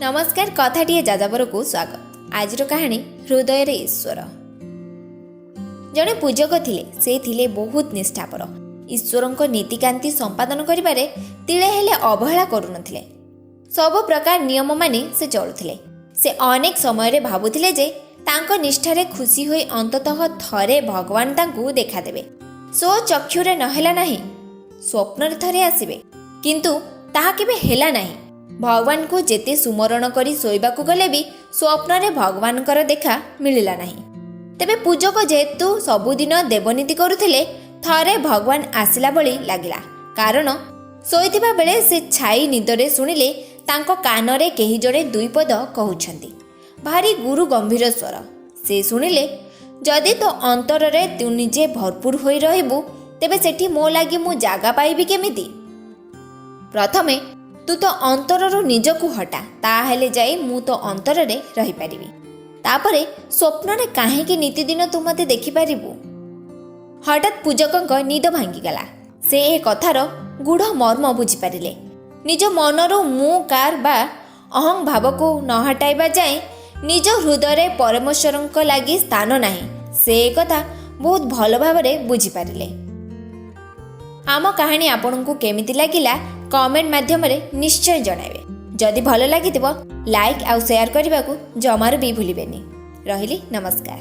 नमस्कार कथाटिए जाजाबर को स्वागत। आज कहानी हृदय ईश्वर। जड़े पूजक थिले से थिले बहुत निष्ठापर। ईश्वर नीतिकांति संपादन करिबारे तिळे हेले अवहेला करुनथिले। सब प्रकार नियम मानि से चलुथिले। से अनेक समय रे भाबुथिले जे तांको निष्ठारे खुशी होई अंततः थरे भगवान तांकु देखा देबे। सो चक्षुरे नहेला नाही, स्वप्न थरे आसीबे, किंतु ताहा केबे हेला नाही। भगवान को जेते सुमरण करी सोइबाकु गले भी स्वप्न रे भगवान कर देखा मिलिला नाही। तेबे पूजक जेहेतु सबुदिन देवनीति करुथिले, थरे भगवान आसिला बळी लागिला। कारण सोइथिबा बेले से छाई निदरे सुनिले तांको कानरे केही जड़े दुई पद कहउछंती। भारी गुरु गंभीर स्वर। से सुनिले, जदि तो अंतर रे तू निजे भरपूर होई रहिबु, तेबे सेठी मो लागी मु जागा पाइबी केमिति? प्रथमे तू तो अंतररू निजकू हटा, ताहेले जाई मु तो अंतर रे रही पारिबी। तापरे स्वप्न रे काहेकि नीतिदिन तू मते देखि पारिबु? हठात पूजकंक निद भांगी गला। से ए कथार गूढ़ मर्म बुझी पारिले। निज मनरू मु कार बा अहं भाव को न हटाइबा जाए निज हृदय परमेश्वरंक लागी स्थान नाही। से कथा बहुत भल भावरे बुझी पारिले। आम कहानी आपनकु केमिति लागिला कमेंट माध्यम रे निश्चय जणाइबे। जदि भल लागिथिबो लाइक आउ शेयर करबाकू जमार भी भूलिबेनी। रहिली नमस्कार।